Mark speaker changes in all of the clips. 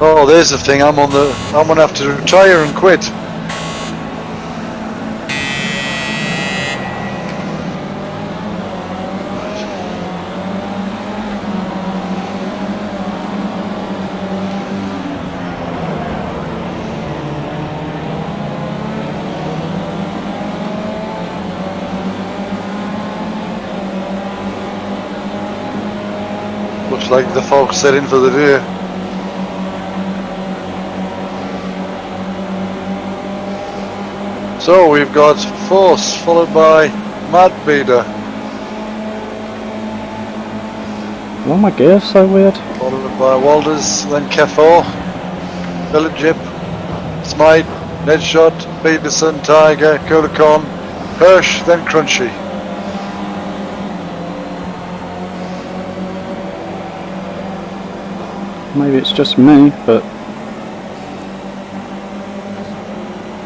Speaker 1: Oh, there's the thing. I'm gonna have to retire and quit. Looks like the folks set in for the day. So we've got Force followed by Mad Beater.
Speaker 2: Why are my gears so weird?
Speaker 1: Followed by Walters, then Kefo, Philip Jip, Smite, Nedshot, Peterson, Tiger, Kulikon, Hirsch, then Crunchy.
Speaker 2: Maybe it's just me, but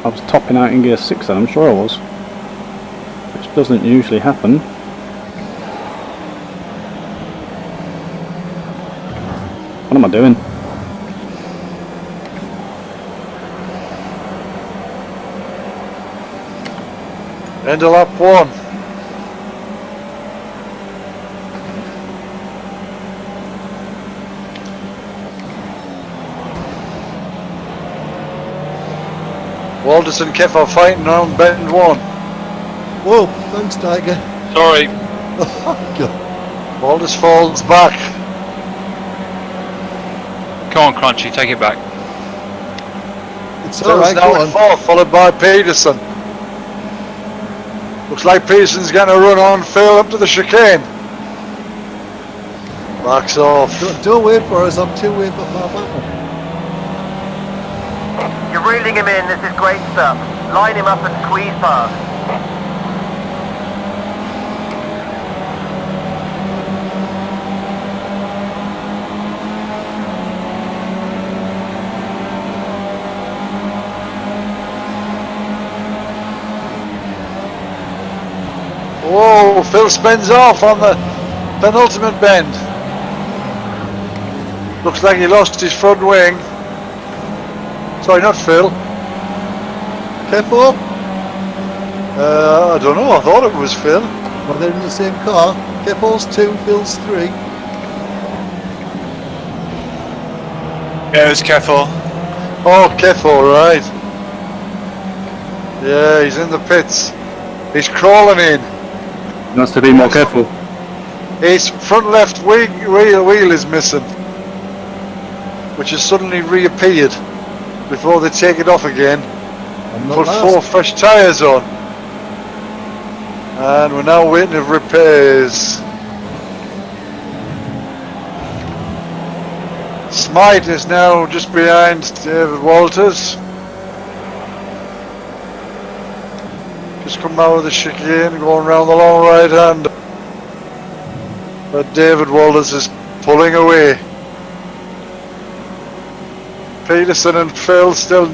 Speaker 2: I was topping out in gear 6 then, I'm sure I was. Which doesn't usually happen. What am I doing?
Speaker 1: End of lap 1. Walters and Kefo fighting around bend 1.
Speaker 3: Whoa, thanks, Tiger.
Speaker 4: Sorry.
Speaker 3: Oh, God.
Speaker 1: Walters falls back.
Speaker 4: Come on, Crunchy, take it back.
Speaker 3: It's
Speaker 1: Phil's
Speaker 3: alright,
Speaker 1: now
Speaker 3: go
Speaker 1: in
Speaker 3: on.
Speaker 1: 4th, followed by Peterson. Looks like Peterson's going to run on Phil up to the chicane. Backs off.
Speaker 3: Don't wait for us, I'm 2 way but my battle.
Speaker 5: You're reeling him in, this is great stuff. Line him up and squeeze past.
Speaker 1: Whoa, Phil spins off on the penultimate bend. Looks like he lost his front wing. Sorry, not Phil.
Speaker 3: Careful.
Speaker 1: I don't know, I thought it was Phil.
Speaker 3: Well, they're in the same car. Careful's 2, Phil's 3.
Speaker 4: Yeah, it was careful.
Speaker 1: Oh, Kefo, right. Yeah, he's in the pits. He's crawling in.
Speaker 2: He has to be more careful.
Speaker 1: His front left wheel is missing, which has suddenly reappeared before they take it off again.
Speaker 3: I'm not
Speaker 1: Put
Speaker 3: last.
Speaker 1: 4 fresh tyres on. And we're now waiting for repairs. Smite is now just behind David Walters. Just come out of the chicane, going round the long right hand. But David Walters is pulling away. Peterson and Phil still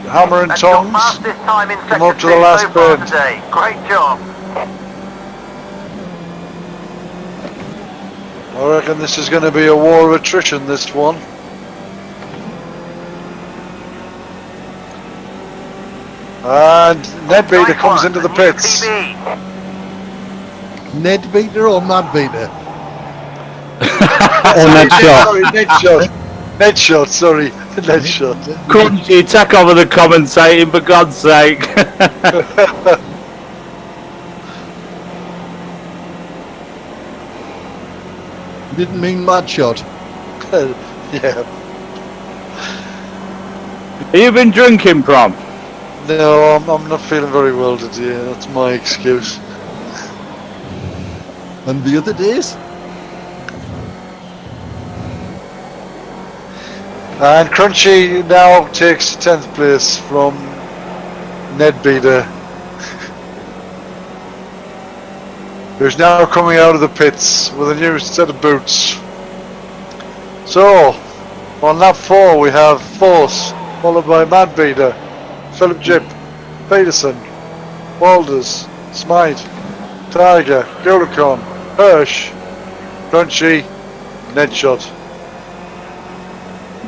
Speaker 1: hammering
Speaker 5: That's your
Speaker 1: tongs.
Speaker 5: fastest time in
Speaker 1: Come up
Speaker 5: sector
Speaker 1: to the
Speaker 5: 2
Speaker 1: last
Speaker 5: so far
Speaker 1: bend.
Speaker 5: today. Great job.
Speaker 1: I reckon this is going to be a war of attrition, this one. And Nedbeater
Speaker 5: Nice
Speaker 1: comes
Speaker 5: one,
Speaker 1: into the
Speaker 5: new
Speaker 1: pits.
Speaker 5: PB.
Speaker 3: Ned Beater or Mad Beater?
Speaker 2: Or Nedshot.
Speaker 1: Sorry, Nedshot. Nedshot, sorry. Nedshot.
Speaker 2: Crunchy, take over the commentating, for God's sake.
Speaker 3: Didn't mean Mad Shot.
Speaker 1: Yeah.
Speaker 2: Have you been drinking, Prom?
Speaker 1: No, I'm not feeling very well today. That's my excuse.
Speaker 3: And the other days?
Speaker 1: And Crunchy now takes 10th place from Nedbeater, who's now coming out of the pits with a new set of boots. So, on lap 4 we have Force, followed by Madbeater, Philip Jip, Peterson, Walters, Smite, Tiger, Gulikon, Hirsch, Crunchy, Nedshot.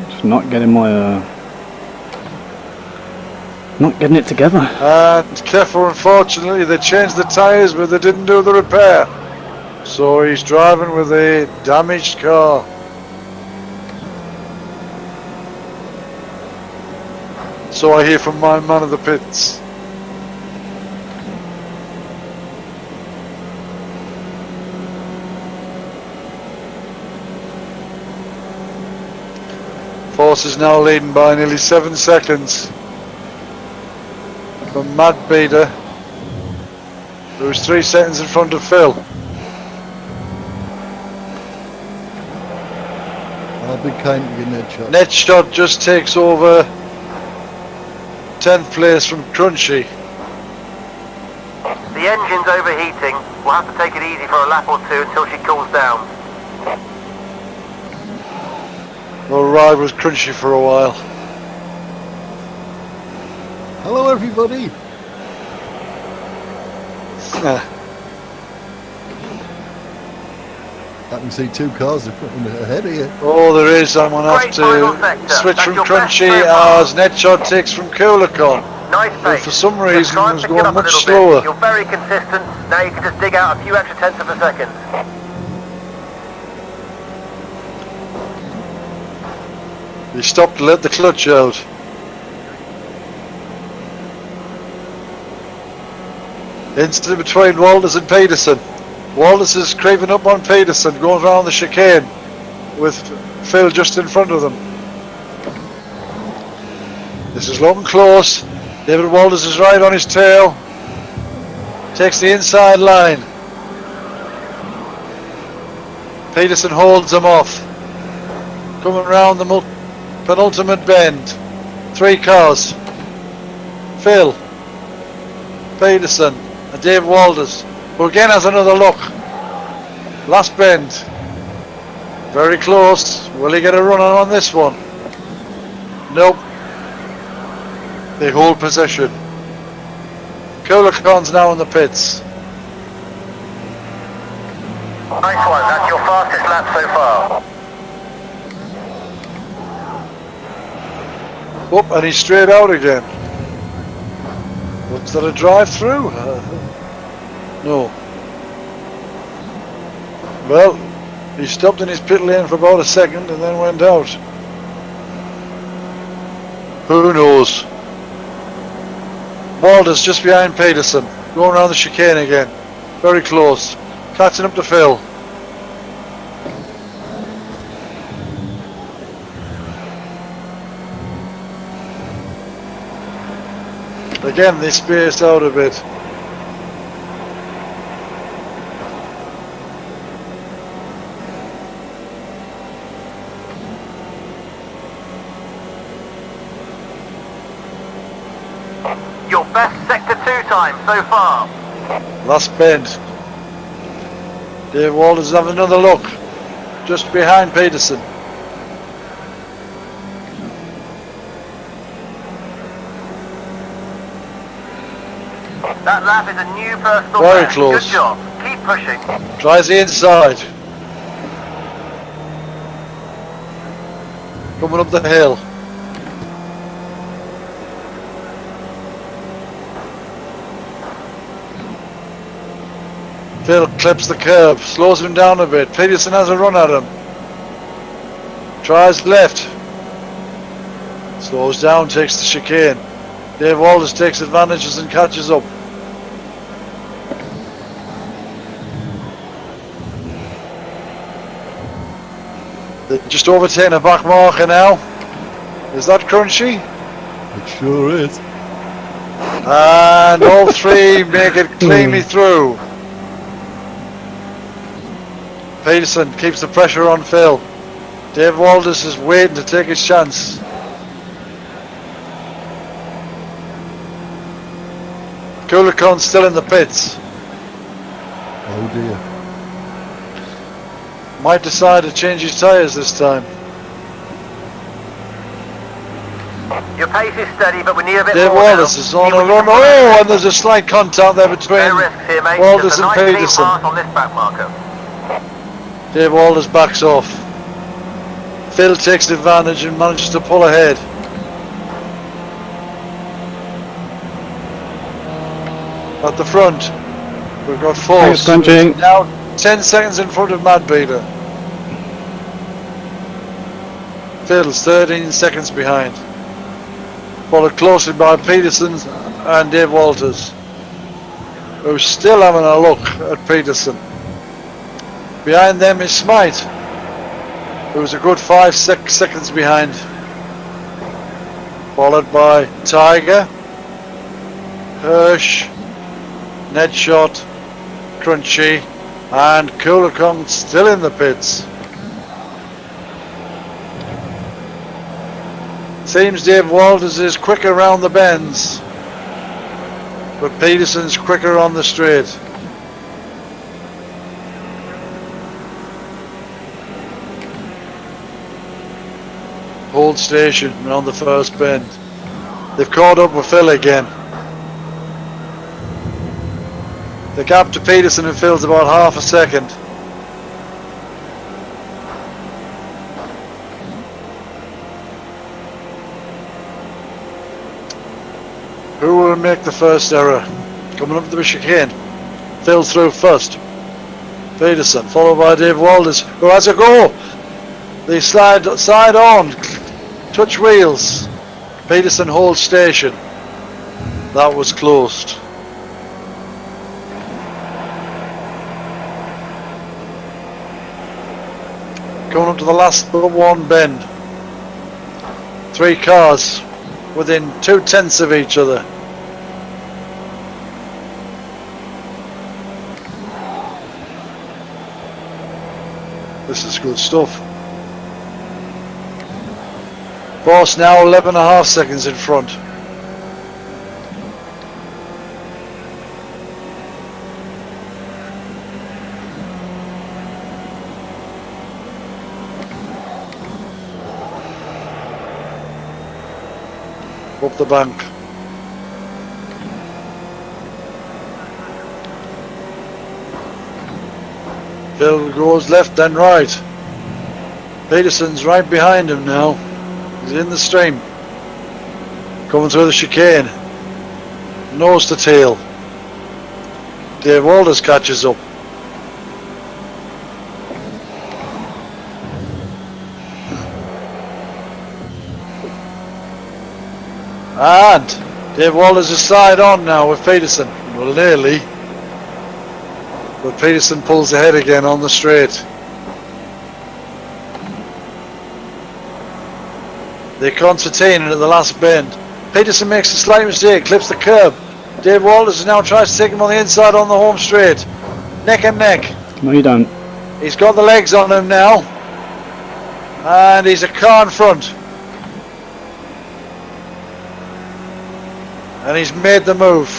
Speaker 2: Just not getting my not getting it together.
Speaker 1: And careful, unfortunately, they changed the tyres, but they didn't do the repair. So he's driving with a damaged car. So I hear from my man of the pits. Force is now leading by nearly 7 seconds from Mad Beater, who's 3 seconds in front of Phil.
Speaker 3: I'll be kind to you, Nedshot.
Speaker 1: Netshot just takes over 10th place from Crunchy.
Speaker 5: The engine's overheating. We'll have to take it easy for a lap or two until she cools down.
Speaker 1: We'll ride with Crunchy for a while.
Speaker 3: Hello, everybody. I can see 2 cars in front and ahead of you.
Speaker 1: Oh, there is. I'm going to have
Speaker 5: Great final
Speaker 1: to
Speaker 5: sector.
Speaker 1: switch
Speaker 5: That's
Speaker 1: from
Speaker 5: your best
Speaker 1: Crunchy
Speaker 5: so far.
Speaker 1: as Netshot takes from Coolacon.
Speaker 5: Nice
Speaker 1: Who
Speaker 5: pace.
Speaker 1: for some
Speaker 5: Just
Speaker 1: reason
Speaker 5: try and
Speaker 1: was
Speaker 5: pick it
Speaker 1: going
Speaker 5: up a
Speaker 1: much
Speaker 5: little
Speaker 1: slower.
Speaker 5: bit. You're very consistent. Now you can just dig out a few extra tenths of a second.
Speaker 1: He stopped to let the clutch out. Instant between Walters and Peterson. Walters is creeping up on Peterson, going around the chicane with Phil just in front of them. This is looking close. David Walters is right on his tail. Takes the inside line. Peterson holds him off. Coming round the penultimate bend. 3 cars. Phil, Peterson and Dave Walters, who again has another look. Last bend. Very close. Will he get a run on this one? Nope. They hold possession. Coolacon's now in the pits.
Speaker 5: Nice one. That's your fastest lap so far.
Speaker 1: Up and he's straight out again. Was that a drive-through? No. Well, he stopped in his pit lane for about a second and then went out. Who knows? Walters just behind Peterson, going around the chicane again. Very close. Catching up to Phil. Again, they spaced out a bit.
Speaker 5: Your best sector 2 time so far.
Speaker 1: Last bend. Dave Walters have another look. Just behind Peterson.
Speaker 5: That lap is a new personal
Speaker 1: Very
Speaker 5: best.
Speaker 1: close.
Speaker 5: Good job. Keep pushing.
Speaker 1: Tries the inside. Coming up the hill. Phil clips the curb, slows him down a bit. Peterson has a run at him. Tries left. Slows down, takes the chicane. Dave Walters takes advantages and catches up. They just overtaken a back marker now. Is that Crunchy?
Speaker 3: It sure is.
Speaker 1: And all 3 make it cleanly through. Peterson keeps the pressure on Phil. Dave Walters is waiting to take his chance. Coolacon's still in the pits.
Speaker 3: Oh dear.
Speaker 1: Might decide to change his tyres this time.
Speaker 5: Your pace is steady, but we need a bit
Speaker 1: Dave
Speaker 5: more
Speaker 1: Walters
Speaker 5: now.
Speaker 1: is on
Speaker 5: See
Speaker 1: a
Speaker 5: what you
Speaker 1: run.
Speaker 5: can put
Speaker 1: Oh,
Speaker 5: out.
Speaker 1: and there's a slight contact there between
Speaker 5: No risks here, mate.
Speaker 1: Walters
Speaker 5: Just a
Speaker 1: and
Speaker 5: nice clean
Speaker 1: Peterson.
Speaker 5: pass on this back marker.
Speaker 1: Dave Walters backs off. Phil takes advantage and manages to pull ahead. At the front, we've got
Speaker 2: Thanks,
Speaker 1: Force.
Speaker 2: Crunchy.
Speaker 1: Now 10 seconds in front of Madbeater. Phil's 13 seconds behind. Followed closely by Peterson and Dave Walters, who's still having a look at Peterson. Behind them is Smite, who's a good 5-6 seconds behind. Followed by Tiger, Hirsch, Nedshot, Crunchy, and Coolacong still in the pits. Seems Dave Walters is quicker around the bends, but Peterson's quicker on the straight. Hold station around the first bend. They've caught up with Phil again. The gap to Peterson and Phil's about half a second. Who will make the first error? Coming up to the chicane. Phil through first. Peterson, followed by Dave Walters, who has a go. They slide side on, touch wheels. Peterson holds station. That was closed. Coming up to the last but one bend. 3 cars within 2/10 of each other. This is good stuff. Boss now 11.5 seconds in front. Up the bank. Phil goes left then right. Peterson's right behind him now. He's in the stream. Coming through the chicane. Nose to tail. Dave Walters catches up. And Dave Walters is side on now with Peterson. Well, nearly. But Peterson pulls ahead again on the straight. They concertina at the last bend. Peterson makes a slight mistake, clips the curb. Dave Walters now tries to take him on the inside on the home straight. Neck and neck.
Speaker 2: No, you don't.
Speaker 1: He's got the legs on him now. And he's a car in front. And he's made the move.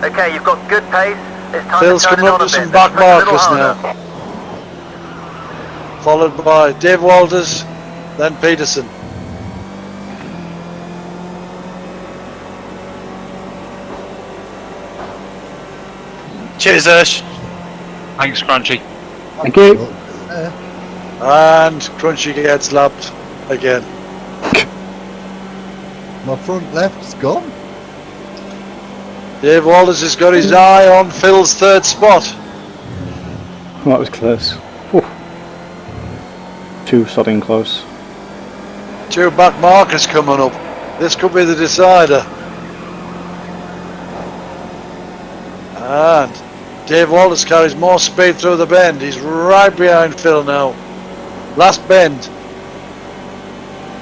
Speaker 5: Okay, you've got good pace. It's time
Speaker 1: Phil's
Speaker 5: to turn
Speaker 1: coming
Speaker 5: it
Speaker 1: up
Speaker 5: on
Speaker 1: to
Speaker 5: a
Speaker 1: some
Speaker 5: bit.
Speaker 1: back
Speaker 5: Press a little
Speaker 1: markers
Speaker 5: harder.
Speaker 1: now. Followed by Dave Walters, then Peterson.
Speaker 4: Cheers, Ash. Thanks, Crunchy.
Speaker 2: Thank you.
Speaker 1: And Crunchy gets lapped again.
Speaker 3: My front left's gone.
Speaker 1: Dave Walters has got his eye on Phil's third spot.
Speaker 2: Well, that was close. Whew. Too sodding close.
Speaker 1: 2 back markers coming up. This could be the decider. And Dave Walters carries more speed through the bend. He's right behind Phil now. Last bend.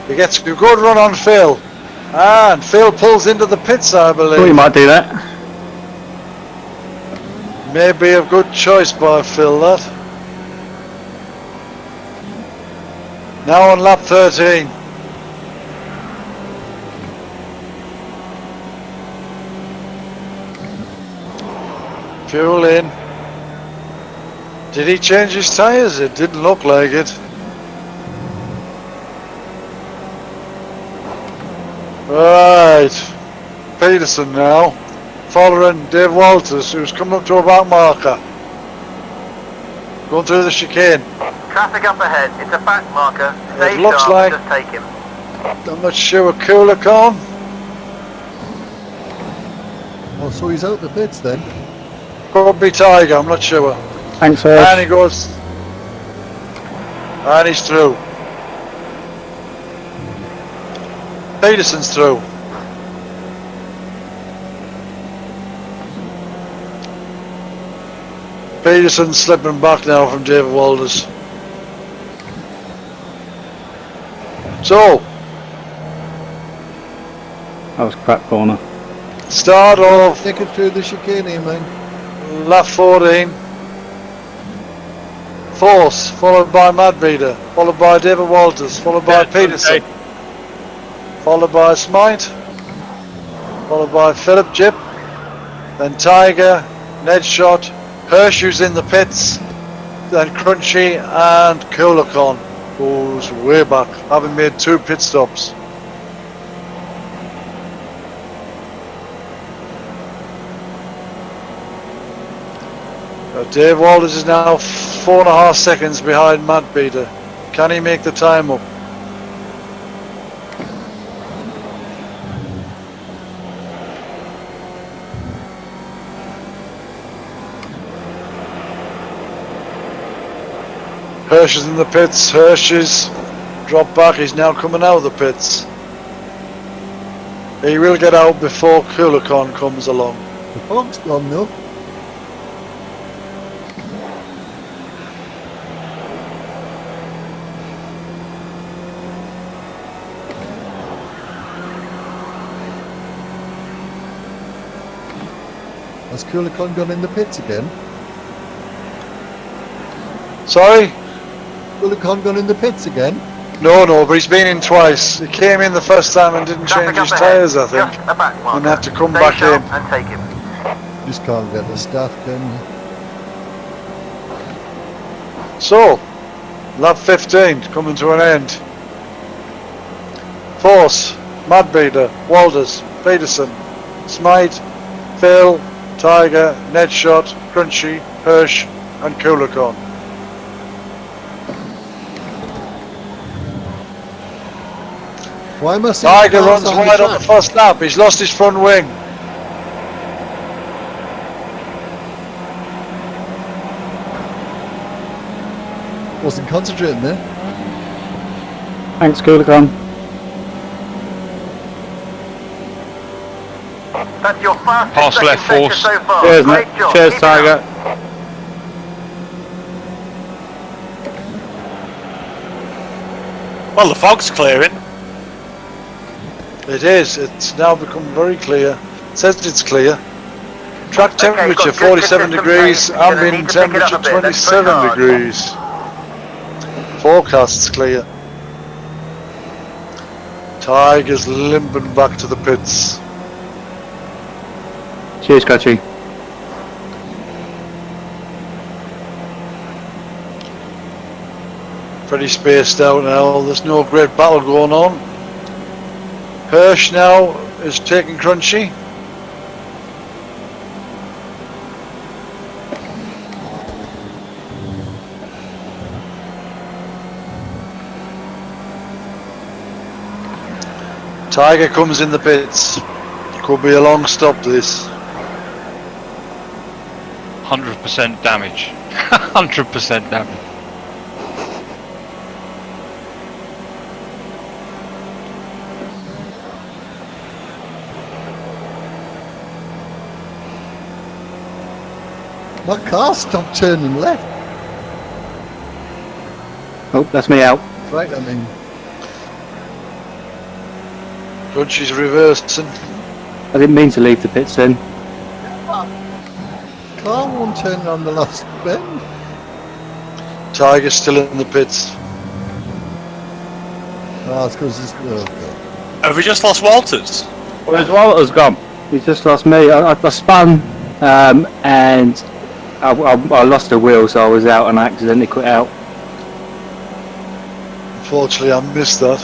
Speaker 1: He gets a good run on Phil. And Phil pulls into the pits, I believe.
Speaker 2: Thought you might do that.
Speaker 1: Maybe a good choice by Phil, that. Now on lap 13. Fuel in. Did he change his tyres? It didn't look like it. Right. Peterson now. Following Dave Walters, who's coming up to a back marker. Going through the chicane.
Speaker 5: Traffic up ahead. It's a back marker. Stay
Speaker 1: It looks
Speaker 5: sharp.
Speaker 1: like-
Speaker 5: Just take him.
Speaker 1: I'm not sure what Cooler Con.
Speaker 3: Oh, so he's out the pits then.
Speaker 1: Could be Tiger, I'm not sure.
Speaker 2: Thanks,
Speaker 1: And he
Speaker 2: Hirsch.
Speaker 1: goes. And he's through. Peterson's through. Peterson's slipping back now from David Walters. So,
Speaker 2: That was crap corner.
Speaker 1: start of
Speaker 3: Take it through the chicane, man.
Speaker 1: lap 14. Force, followed by Madbeater, followed by David Walters, followed by Peterson, followed by Smite, followed by Philip Jip, then Tiger, Ned Shot, Hirsch who's in the pits, then Crunchy and Coolacon, who's way back, having made 2 pit stops. Dave Walters is now 4.5 seconds behind Madbeater. Can he make the time up? Hirsch is in the pits. Hirsch is dropped back. He's now coming out of the pits. He will get out before Coolacon comes along.
Speaker 3: The fog's gone though. Has Coolacon gone in the pits again?
Speaker 1: Sorry?
Speaker 3: Coolacon gone in the pits again?
Speaker 1: No, but he's been in twice. He came in the first time and didn't change
Speaker 5: Traffic
Speaker 1: his
Speaker 5: up ahead.
Speaker 1: tyres, I think.
Speaker 5: Just a back marker.
Speaker 1: And had to come
Speaker 5: Stay
Speaker 1: back
Speaker 5: sharp
Speaker 1: in.
Speaker 5: and take him.
Speaker 3: Just can't get the staff, can you?
Speaker 1: So, lap 15 coming to an end. Force, Madbeater, Walters, Peterson, Smite, Phil, Tiger, Ned Shot, Crunchy, Hirsch and Coolacon.
Speaker 3: Why am I seeing
Speaker 1: Tiger
Speaker 3: cars
Speaker 1: runs
Speaker 3: on
Speaker 1: wide on
Speaker 3: track?
Speaker 1: the first lap. He's lost his front wing.
Speaker 3: Wasn't concentrating there.
Speaker 2: Thanks, Coolacon.
Speaker 5: That's your fastest
Speaker 4: Pass
Speaker 5: second
Speaker 4: left
Speaker 5: sector
Speaker 4: force.
Speaker 5: so far.
Speaker 2: Cheers,
Speaker 5: Great
Speaker 2: mate.
Speaker 5: job.
Speaker 2: Cheers,
Speaker 5: Keep it up.
Speaker 2: Tiger.
Speaker 4: Well, the fog's clearing.
Speaker 1: It is. It's now become very clear. It says it's clear. Track
Speaker 5: Okay,
Speaker 1: temperature
Speaker 5: got good
Speaker 1: 47
Speaker 5: consistent
Speaker 1: degrees,
Speaker 5: pace. You're gonna
Speaker 1: ambient
Speaker 5: need to pick it up
Speaker 1: temperature
Speaker 5: a bit. Let's push
Speaker 1: 27
Speaker 5: hard.
Speaker 1: degrees. Forecast's clear. Tiger's limping back to the pits.
Speaker 2: Cheers, Crunchy.
Speaker 1: Pretty spaced out now. There's no great battle going on. Hirsch now is taking Crunchy. Tiger comes in the pits. Could be a long stop this.
Speaker 4: 100% damage. 100% damage.
Speaker 3: My car stopped turning left.
Speaker 2: Oh, that's me out.
Speaker 3: Right, I mean,
Speaker 1: Crunchy's reversing.
Speaker 2: I didn't mean to leave the pits then.
Speaker 3: car won't turn on the last bend.
Speaker 1: Tiger's still in the pits.
Speaker 3: Oh, it's because it's... Oh, God.
Speaker 4: Have we just lost Walters?
Speaker 2: Where's Walter's gone? He's just lost me. I spun and I lost a wheel, so I was out and I accidentally quit out.
Speaker 1: Unfortunately, I missed that.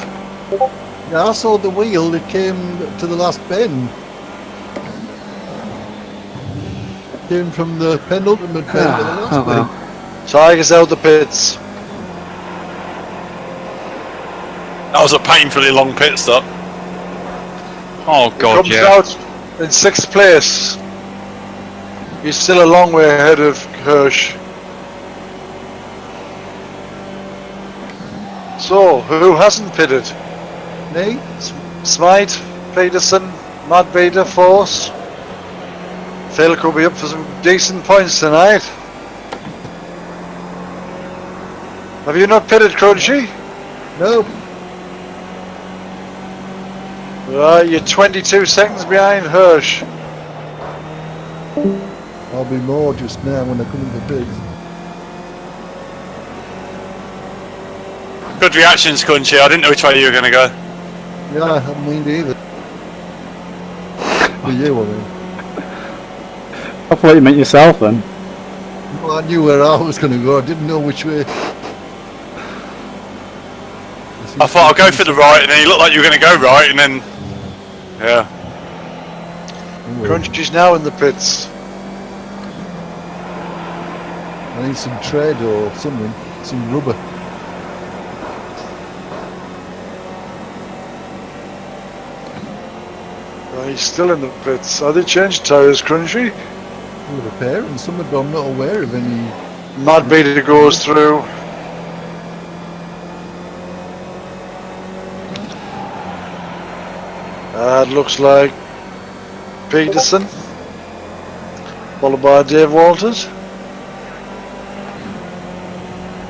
Speaker 3: Yeah, I saw the wheel that came to the last bend. Came from the penultimate bend to the last
Speaker 2: Oh, well.
Speaker 3: bend.
Speaker 1: Tiger's out the pits.
Speaker 4: That was a painfully long pit stop. Oh God,
Speaker 1: Comes
Speaker 4: yeah.
Speaker 1: out in 6th place. He's still a long way ahead of Hirsch. So, who hasn't pitted?
Speaker 3: Me?
Speaker 1: Smite, Peterson, Matt Bader, Force. Phil could be up for some decent points tonight. Have you not pitted, Crunchy?
Speaker 3: No.
Speaker 1: Right, you're 22 seconds behind Hirsch.
Speaker 3: I'll be more just now when I come into the pits.
Speaker 4: Good reactions, Country. I didn't know which way you were going to go.
Speaker 3: Yeah, I haven't mind either. For you, I mean.
Speaker 2: I thought you meant yourself then.
Speaker 3: Well, I knew where I was going to go. I didn't know which way.
Speaker 4: I thought I'll go for the right, and then you looked like you were going to go right, and then... Yeah.
Speaker 1: Crunchy's now in the pits.
Speaker 3: I need some tread or something. Some rubber.
Speaker 1: He's still in the pits. Are they changed tyres, Crunchy?
Speaker 3: For repair and something, but I'm not aware of any.
Speaker 1: Mad Beta goes through. It looks like Peterson, followed by Dave Walters.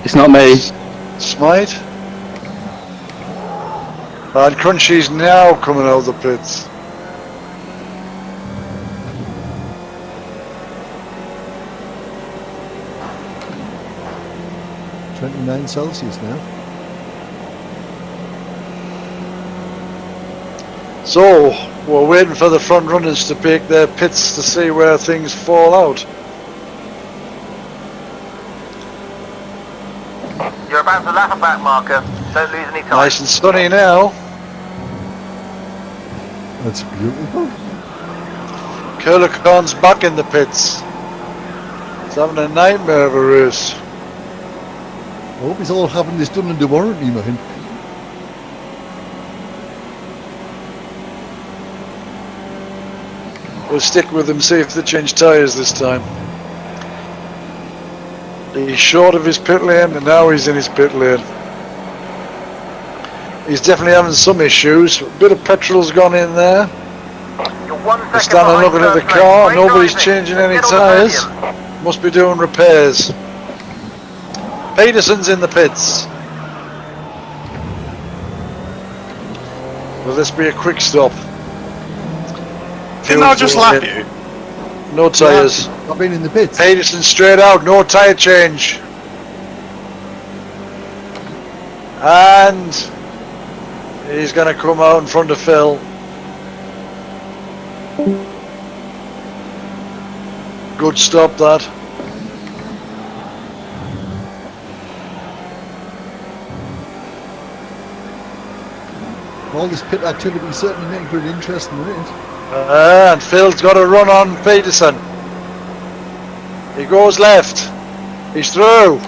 Speaker 2: It's not me.
Speaker 1: Smite. And Crunchy's now coming out of the pits.
Speaker 3: Celsius now.
Speaker 1: So, we're waiting for the front runners to pick their pits to see where things fall out.
Speaker 5: You're about to lap a back marker. Don't lose any time.
Speaker 1: Nice and sunny now.
Speaker 3: That's beautiful.
Speaker 1: Kurlikon's back in the pits. He's having a nightmare of a race.
Speaker 3: I hope he's all having this done under warranty, man.
Speaker 1: We'll stick with him, see if they change tyres this time. He's short of his pit lane and now he's in his pit lane. He's definitely having some issues. A bit of petrol's gone in there.
Speaker 5: You're 1 second
Speaker 1: They're standing
Speaker 5: behind
Speaker 1: looking at the
Speaker 5: first place.
Speaker 1: car.
Speaker 5: Great
Speaker 1: Nobody's
Speaker 5: driving.
Speaker 1: changing any
Speaker 5: Get on the
Speaker 1: tyres.
Speaker 5: podium.
Speaker 1: Must be doing repairs. Peterson's in the pits. Will this be a quick stop?
Speaker 4: Didn't I just lap you?
Speaker 1: No tyres.
Speaker 3: I've been in the pits.
Speaker 1: Peterson straight out, no tyre change. And he's going to come out in front of Phil. Good stop that.
Speaker 3: All this pit activity certainly making pretty interesting, isn't it?
Speaker 1: And Phil's got a run on Peterson. He goes left. He's through.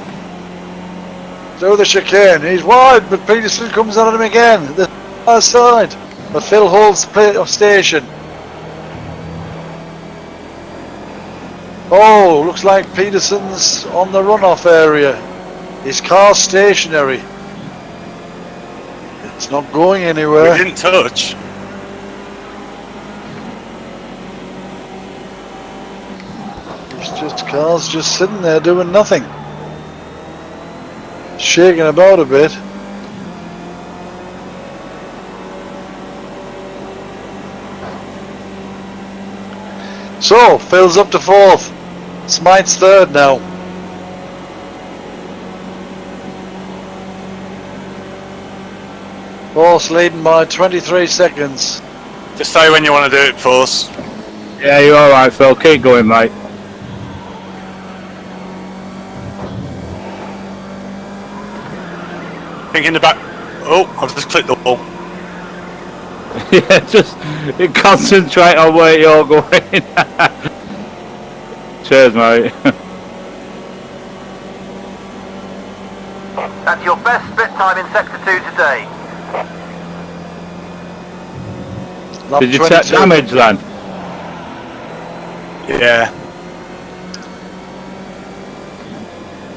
Speaker 1: Through the chicane. He's wide, but Peterson comes on him again. The far side. But Phil holds the station. Oh, looks like Peterson's on the runoff area. His car's stationary. It's not going anywhere.
Speaker 4: We didn't touch.
Speaker 1: Car's just sitting there doing nothing. Shaking about a bit. So, Phil's up to 4th. Smite's 3rd now. Force leading by 23 seconds.
Speaker 4: Just say when you want to do it, Force.
Speaker 2: Yeah, you're alright, Phil. Keep going, mate.
Speaker 4: Think in the back. Oh, I've just clicked the wall.
Speaker 2: Yeah, just concentrate on where you're going. Cheers, mate.
Speaker 5: That's your best split time in Sector 2 today.
Speaker 1: Lap
Speaker 2: Did you
Speaker 1: 22.
Speaker 2: check damage, lad?
Speaker 4: Yeah.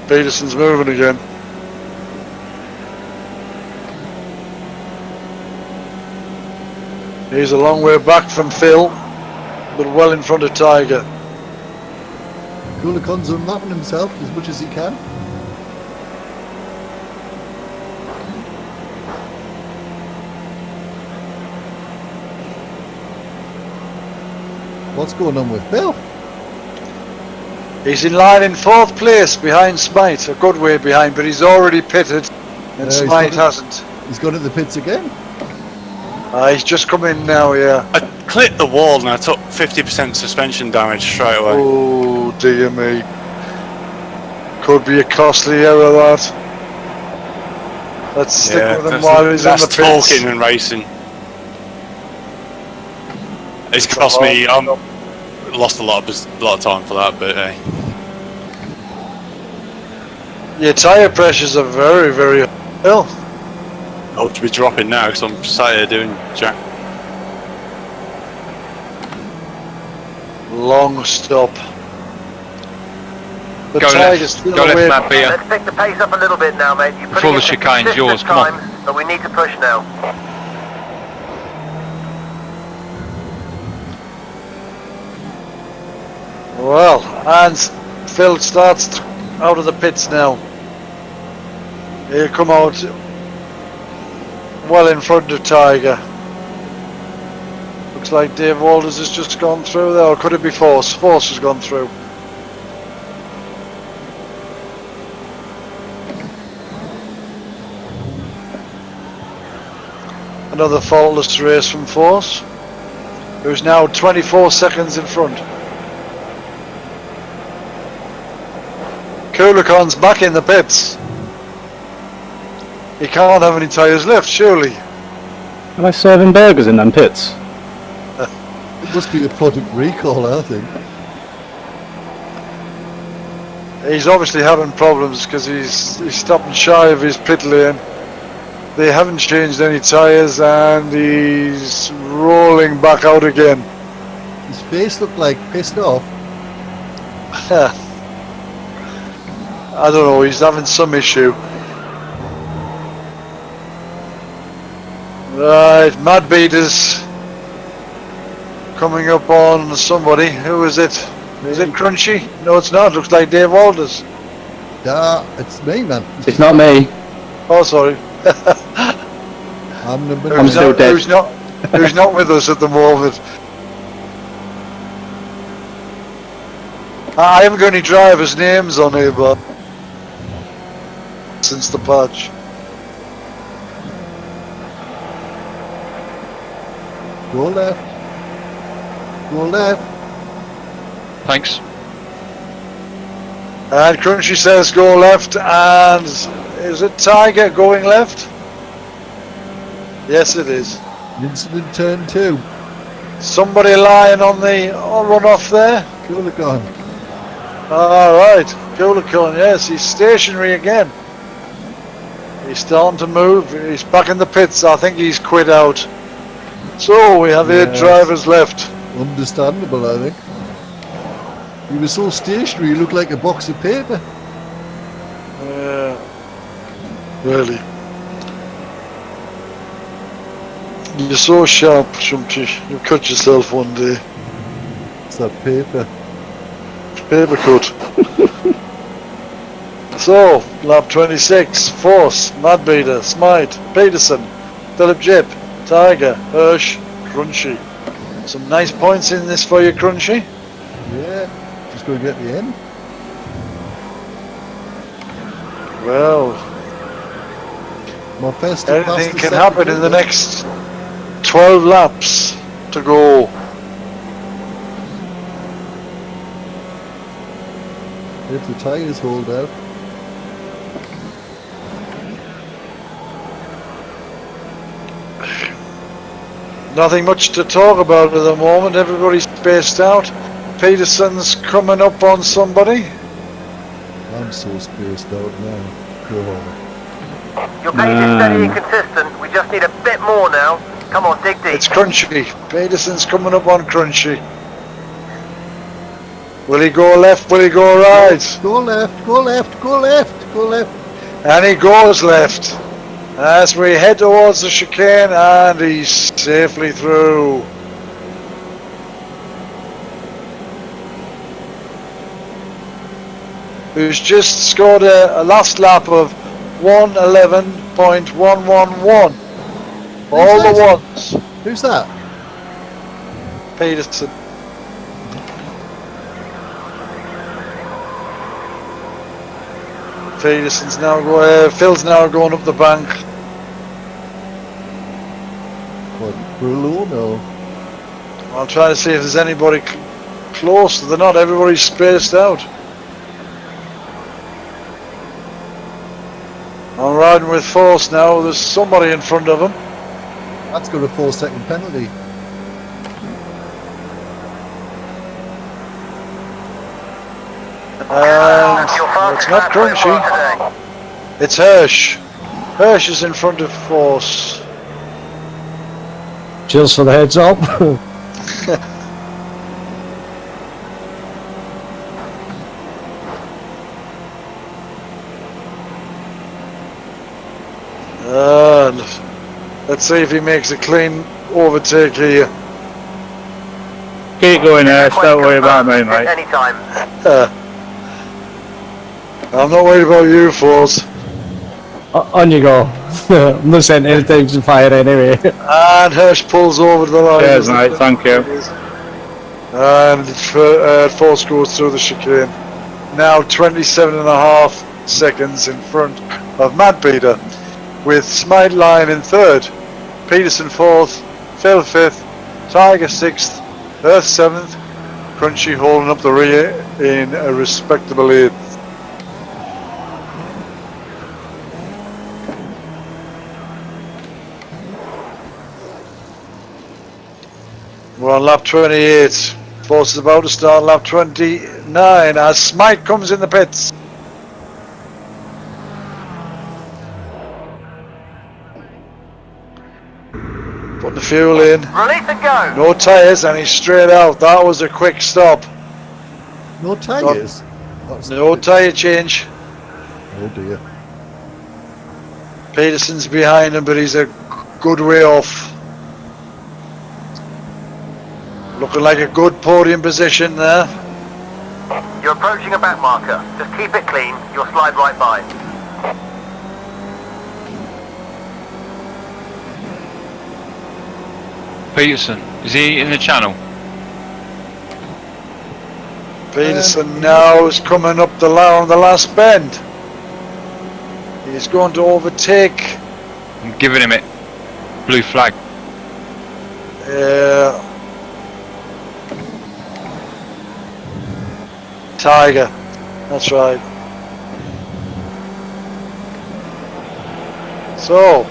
Speaker 1: Peterson's moving again. He's a long way back from Phil, but well in front of Tiger.
Speaker 3: Kulikon's unmapping himself as much as he can. What's going on with Phil?
Speaker 1: He's in line in 4th place behind Smite, a good way behind, but he's already pitted, and
Speaker 3: he's
Speaker 1: Smite
Speaker 3: got it.
Speaker 1: hasn't.
Speaker 3: He's gone to the pits again.
Speaker 1: He's just come in now, yeah.
Speaker 4: I clipped the wall and I took 50% suspension damage straight away.
Speaker 1: Oh dear me. Could be a costly error, that. Let's stick with him while he's in the
Speaker 4: that's
Speaker 1: pits.
Speaker 4: talking and racing. It's cost me. Lost a lot of time for that, but hey.
Speaker 1: Your tyre pressures are very, very ill.
Speaker 4: I'll be dropping now because I'm sat here doing jack.
Speaker 1: Long stop. The
Speaker 6: Go
Speaker 1: Tiger's
Speaker 6: left,
Speaker 1: still
Speaker 6: go left,
Speaker 1: away.
Speaker 6: Matt Beer.
Speaker 5: Let's pick the pace up a little bit now, mate. You're
Speaker 6: Before
Speaker 5: putting
Speaker 6: the
Speaker 5: in some
Speaker 6: chicane's
Speaker 5: consistent
Speaker 6: yours, come on.
Speaker 5: times, but we need to push now.
Speaker 1: Well, and Phil starts out of the pits now. He'll come out well in front of Tiger. Looks like Dave Walters has just gone through there, or could it be Force? Force has gone through. Another faultless race from Force, who's now 24 seconds in front. Kulikon's back in the pits. He can't have any tyres left, surely.
Speaker 2: Am I serving burgers in them pits?
Speaker 3: It must be a product recall, I think.
Speaker 1: He's obviously having problems because he's stopping shy of his pit lane. They haven't changed any tyres and he's rolling back out again.
Speaker 3: His face looked like pissed off.
Speaker 1: I don't know, he's having some issue. Right, Mad Beaters coming up on somebody. Who is it? Is it Crunchy? No, it's not. Looks like Dave Walters.
Speaker 3: Yeah, it's me, man.
Speaker 2: It's not me.
Speaker 1: Oh, sorry.
Speaker 3: I'm number
Speaker 2: I'm
Speaker 3: 9.
Speaker 2: still dead.
Speaker 1: Who's not with us at the moment? I haven't got any drivers' names on here, but since the patch.
Speaker 3: Go left. Go left.
Speaker 6: Thanks.
Speaker 1: And Crunchy says go left, and is it Tiger going left? Yes, it is.
Speaker 3: Incident turn 2.
Speaker 1: Somebody lying on the runoff there.
Speaker 3: Kulikon.
Speaker 1: Alright, Kulikon, yes, he's stationary again. He's starting to move, he's back in the pits, I think he's quit out. So we have 8
Speaker 3: Yes.
Speaker 1: drivers left.
Speaker 3: Understandable, I think. He was so stationary, he looked like a box of paper.
Speaker 1: Really. You're so sharp, Shumty. You'll cut yourself one day.
Speaker 3: It's that paper.
Speaker 1: Paper cut. So, lap 26, Force, Madbeater, Smite, Peterson, Philip Jip, Tiger, Hirsch, Crunchy. Some nice points in this for you, Crunchy.
Speaker 3: Yeah, just going to get the end.
Speaker 1: Well,
Speaker 3: My first to pass
Speaker 1: anything
Speaker 3: the
Speaker 1: can
Speaker 3: second
Speaker 1: happen in the
Speaker 3: group.
Speaker 1: next 12 laps to go.
Speaker 3: If the tyres hold out.
Speaker 1: Nothing much to talk about at the moment. Everybody's spaced out. Peterson's coming up on somebody.
Speaker 3: I'm so spaced out now. God.
Speaker 5: Your pace is steady and consistent. We just need a bit more now. Come on, dig deep.
Speaker 1: It's Crunchy. Peterson's coming up on Crunchy. Will he go left? Will he go right?
Speaker 3: Go left, go left, go left, go left.
Speaker 1: And he goes left. As we head towards the chicane, and he's safely through. Who's just scored a last lap of 1:11.111. All the ones.
Speaker 3: Who's that?
Speaker 1: Peterson. Peterson's now going. Phil's now going up the bank.
Speaker 3: What, Bruno? No.
Speaker 1: I'm trying to see if there's anybody close. They're not. Everybody's spaced out. I'm riding with force now. There's somebody in front of him.
Speaker 3: That's got a 4-second penalty.
Speaker 5: That's your
Speaker 1: And it's
Speaker 5: fastest
Speaker 1: not
Speaker 5: lap so far
Speaker 1: Crunchy.
Speaker 5: today.
Speaker 1: It's Hirsch. Hirsch is in front of force.
Speaker 7: Cheers for the heads up.
Speaker 1: Let's see if he makes a clean overtake here.
Speaker 2: Keep going, Hirsch. Don't worry about me,
Speaker 5: Hit
Speaker 2: mate.
Speaker 5: Anytime.
Speaker 1: I'm not worried about you, Force.
Speaker 7: On you go. I'm not sending anything to fire anyway.
Speaker 1: And Hirsch pulls over to the line.
Speaker 2: Cheers, mate. Thank you.
Speaker 1: And Force goes through the chicane. Now 27.5 seconds in front of Mad Peter, with Smite Lion in third, Peterson fourth, Phil fifth, Tiger sixth, Earth seventh, Crunchy holding up the rear in a respectable eighth. We're on lap 28. Force is about to start lap 29 as Smite comes in the pits. Putting the fuel in.
Speaker 5: Release and go.
Speaker 1: No tyres, and he's straight out. That was a quick stop.
Speaker 3: No tyres? That's
Speaker 1: No tyre change.
Speaker 3: Oh dear.
Speaker 1: Peterson's behind him, but he's a good way off. Looking like a good podium position there.
Speaker 5: You're approaching a back marker. Just keep it clean. You'll slide right by.
Speaker 6: Peterson, is he in the channel?
Speaker 1: Peterson now is coming up the line on the last bend. He's going to overtake.
Speaker 6: I'm giving him it. Blue flag.
Speaker 1: Tiger. That's right. So.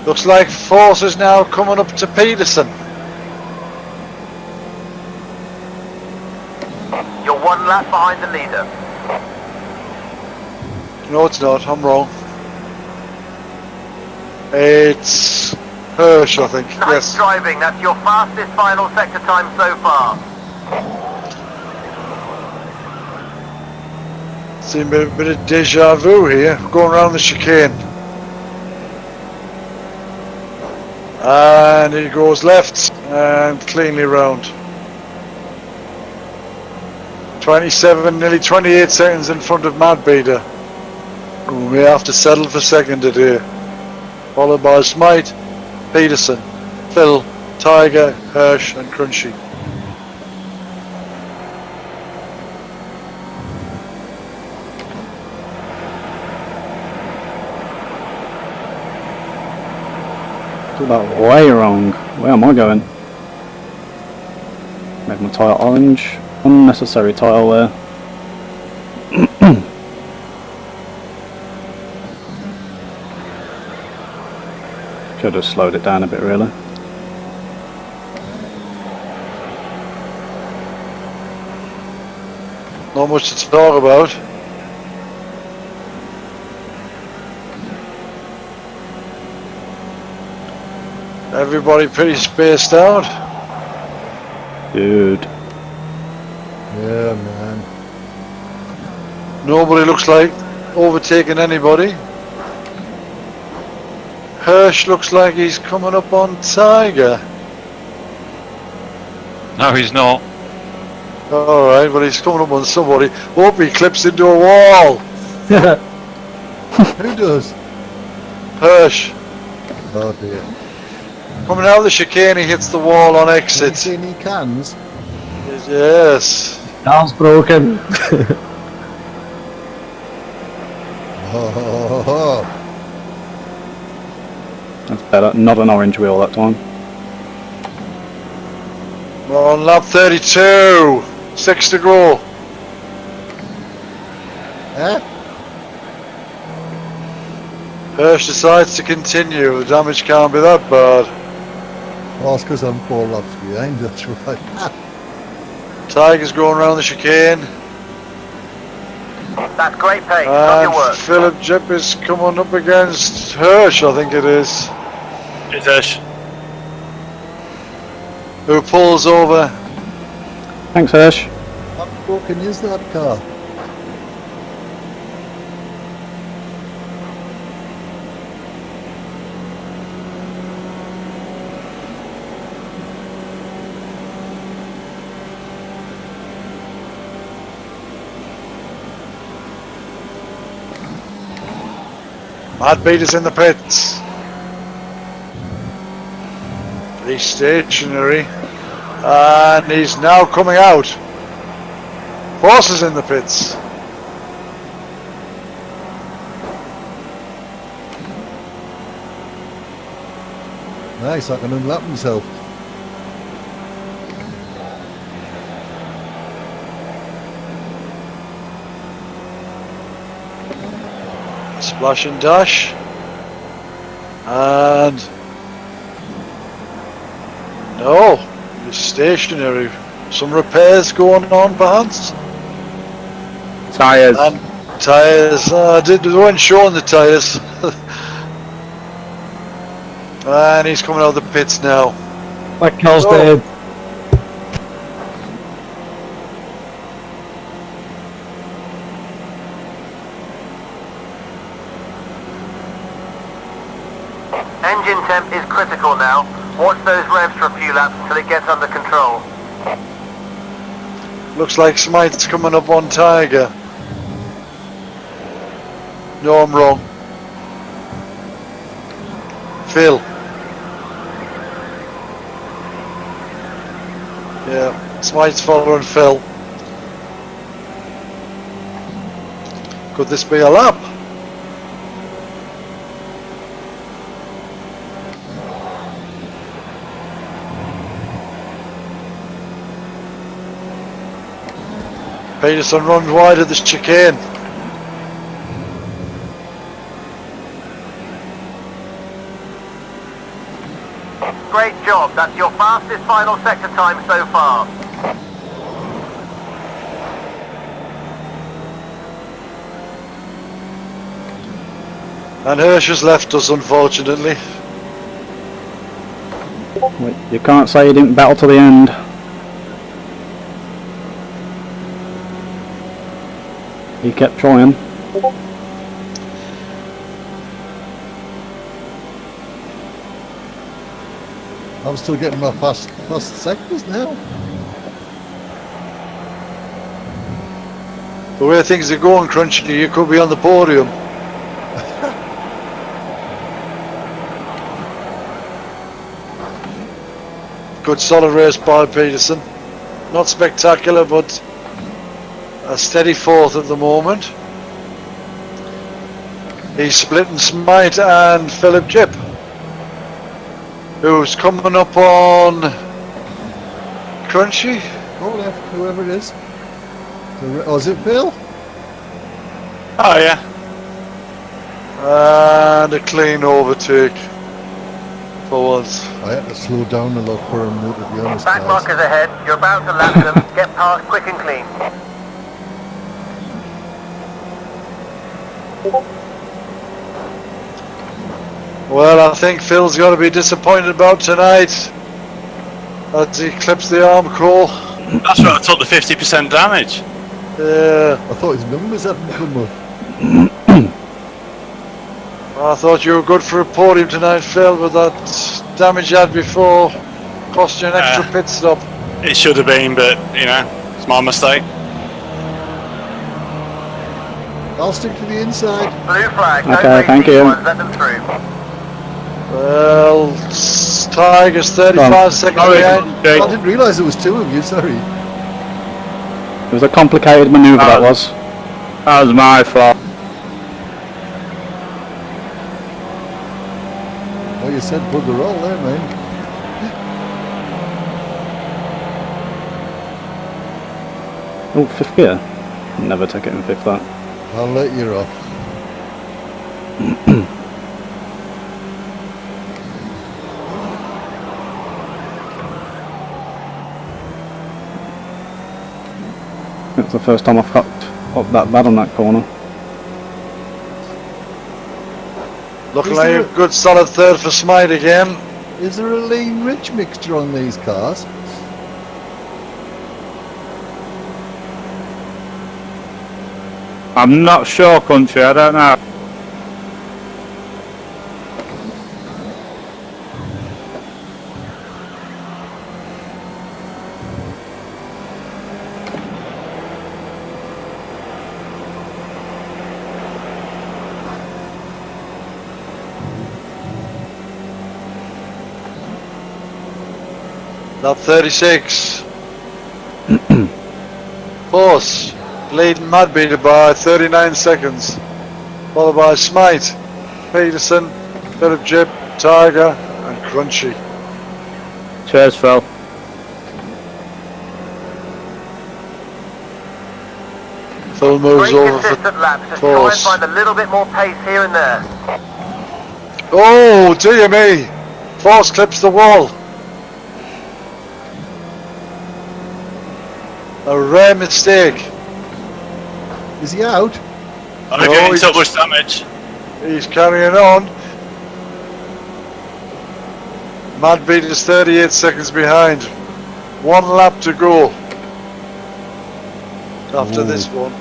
Speaker 1: Looks like Force is now coming up to Peterson.
Speaker 5: You're one lap behind the leader.
Speaker 1: No, it's not. I'm wrong. It's Hirsch, I think.
Speaker 5: Nice
Speaker 1: Yes.
Speaker 5: driving. That's your fastest final sector time so far.
Speaker 1: Seems a bit of deja vu here. Going around the chicane. And he goes left and cleanly round. 27, nearly 28 seconds in front of Mad Beater. We may have to settle for second today. Followed by Smite, Peterson, Phil, Tiger, Hirsch and Crunchy.
Speaker 2: Got that way wrong. Where am I going? Make my tyre orange. Unnecessary tyre wear. Should have slowed it down a bit, really.
Speaker 1: Not much to talk about. Everybody pretty spaced out.
Speaker 2: Dude.
Speaker 3: Yeah, man.
Speaker 1: Nobody looks like overtaking anybody. Hirsch looks like he's coming up on Tiger.
Speaker 6: No, he's not.
Speaker 1: Alright, but he's coming up on somebody. Hope he clips into a wall.
Speaker 3: Who does?
Speaker 1: Hirsch.
Speaker 3: Oh dear.
Speaker 1: Coming out of the chicane, he hits the wall on
Speaker 3: Have you
Speaker 1: exit.
Speaker 3: seen any cans?
Speaker 1: Yes.
Speaker 7: Arm's broken.
Speaker 3: Oh,
Speaker 2: That's better. Not an orange wheel that time.
Speaker 1: We're on lap 32. 6 to go.
Speaker 3: eh?
Speaker 1: Hirsch decides to continue. The damage can't be that bad.
Speaker 3: Oh, it's because I'm 4 laps behind, that's right.
Speaker 1: Tiger's going around the chicane.
Speaker 5: That's great pace. Love your
Speaker 1: And
Speaker 5: work.
Speaker 1: Philip Jip is coming up against Hirsch, I think it is.
Speaker 4: It's Ash.
Speaker 1: Who pulls over.
Speaker 2: Thanks, Hirsch.
Speaker 3: How broken is that car?
Speaker 1: Matt Beater's in the pits. He's stationary. And he's now coming out. Force is in the pits.
Speaker 3: Nice, I can unlap myself.
Speaker 1: Splash and dash. And no, he's stationary. Some repairs going on perhaps.
Speaker 2: Tyres.
Speaker 1: And tyres, they weren't showing the tyres. And he's coming out of the pits now.
Speaker 7: That car's
Speaker 1: Oh.
Speaker 7: dead.
Speaker 5: Engine temp is critical now. Watch those revs for a few laps until it gets under control.
Speaker 1: Looks like Smite's coming up on Tiger. No, I'm wrong. Phil. Yeah, Smite's following Phil. Could this be a lap? Peterson runs wide of this chicane.
Speaker 5: Great job. That's your fastest final sector time so far.
Speaker 1: And Hirsch has left us, unfortunately.
Speaker 2: You can't say you didn't battle to the end. He kept trying.
Speaker 3: I'm still getting my fast sectors now.
Speaker 1: The way things are going, Crunchy, you could be on the podium. Good solid race by Peterson. Not spectacular, but a steady fourth at the moment. He's splitting Smite and Philip Jip, who's coming up on Crunchy.
Speaker 3: Go left, whoever it is. Oh, is it Phil?
Speaker 4: Oh yeah.
Speaker 1: And a clean overtake. For once.
Speaker 3: I had to slow down a lot for him, though, to be honest.
Speaker 5: Back
Speaker 3: guys.
Speaker 5: markers ahead. You're about to lap them. Get past quick and clean.
Speaker 1: Well, I think Phil's got to be disappointed about tonight as he clips the arm crawl.
Speaker 4: That's where I took the 50% damage.
Speaker 1: Yeah,
Speaker 3: I thought his numbers hadn't come up.
Speaker 1: I thought you were good for a podium tonight, Phil, but that damage you had before cost you an extra pit stop.
Speaker 4: It should have been, but you know, it's my mistake.
Speaker 3: I'll stick to the inside.
Speaker 5: Blue flag.
Speaker 2: Okay,
Speaker 5: Don't
Speaker 2: thank
Speaker 5: race these
Speaker 2: you.
Speaker 5: ones, let them through.
Speaker 1: Well, Tiger's 35 seconds behind.
Speaker 3: I didn't realise there was two of you, sorry.
Speaker 2: It was a complicated manoeuvre, that was. That was my fault.
Speaker 3: Oh, you said bugger all there, man.
Speaker 2: Oh, fifth gear. Never took it in fifth, that.
Speaker 3: I'll let you off.
Speaker 2: It's the first time I've fucked up that bad on that corner.
Speaker 1: Looking
Speaker 3: Is
Speaker 1: like
Speaker 3: there
Speaker 1: a good solid third for Smite again.
Speaker 3: Is there a lean rich mixture on these cars?
Speaker 2: I'm not sure, country, I don't know.
Speaker 1: Lap 36. Force leading Madbeater by 39 seconds, followed by Smite, Peterson, Philip Jip, Tiger and Crunchy.
Speaker 2: Cheers, Phil.
Speaker 1: Phil moves
Speaker 5: Great
Speaker 1: over
Speaker 5: consistent
Speaker 1: for
Speaker 5: laps. Just try and
Speaker 1: Force.
Speaker 5: find a little bit more pace here and there.
Speaker 1: Oh dear me, Force clips the wall. A rare mistake.
Speaker 3: Is he out?
Speaker 4: I don't
Speaker 1: Oh,
Speaker 4: think he took much damage.
Speaker 1: He's carrying on. Madbeater's 38 seconds behind. 1 lap to go after this one.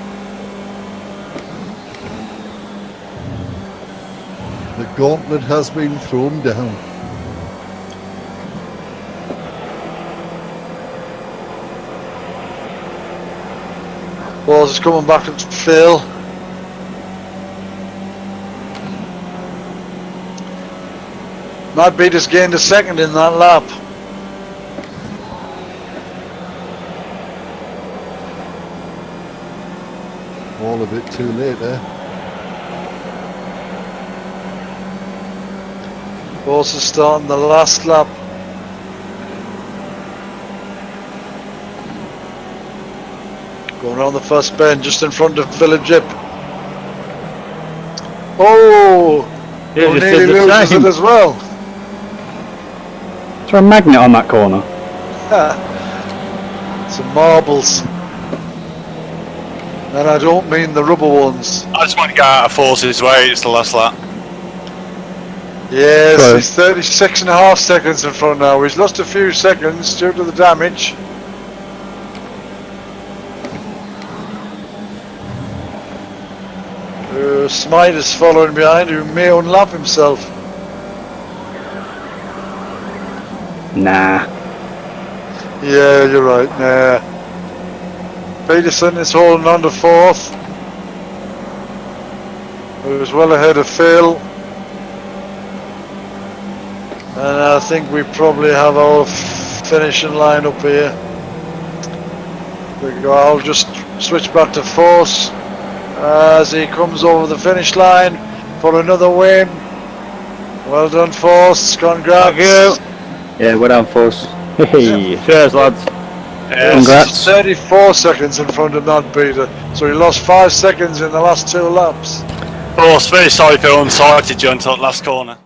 Speaker 3: The gauntlet has been thrown down.
Speaker 1: Balls is coming back to Phil. Madbeater's gained a second in that lap.
Speaker 3: All a bit too late there.
Speaker 1: Balls is starting the last lap. Going around the first bend just in front of Philip Jip. Oh!
Speaker 2: Yeah, just
Speaker 1: nearly
Speaker 2: did the
Speaker 1: loses
Speaker 2: same.
Speaker 1: it as well.
Speaker 2: Is there a magnet on that corner?
Speaker 1: Some marbles. And I don't mean the rubber ones.
Speaker 4: I just want to get out of Force's way. It's the last lap.
Speaker 1: Yes,
Speaker 2: Sorry.
Speaker 1: he's 36 and a half seconds in front now. He's lost a few seconds due to the damage. Smite is following behind, who may unlap himself.
Speaker 2: Nah.
Speaker 1: Yeah, you're right. Nah. Peterson is holding on to fourth. He was well ahead of Phil. And I think we probably have our finishing line up here. There we go. I'll just switch back to Force as he comes over the finish line for another win. Well done, Force. Congrats.
Speaker 2: Thank you. Yeah, we're down Force. Hey, cheers, lads.
Speaker 4: Yes.
Speaker 2: Congrats.
Speaker 1: 34 seconds in front of Madbeater. So he lost 5 seconds in the last 2 laps.
Speaker 4: Force, very sorry for unsighted you until that last corner.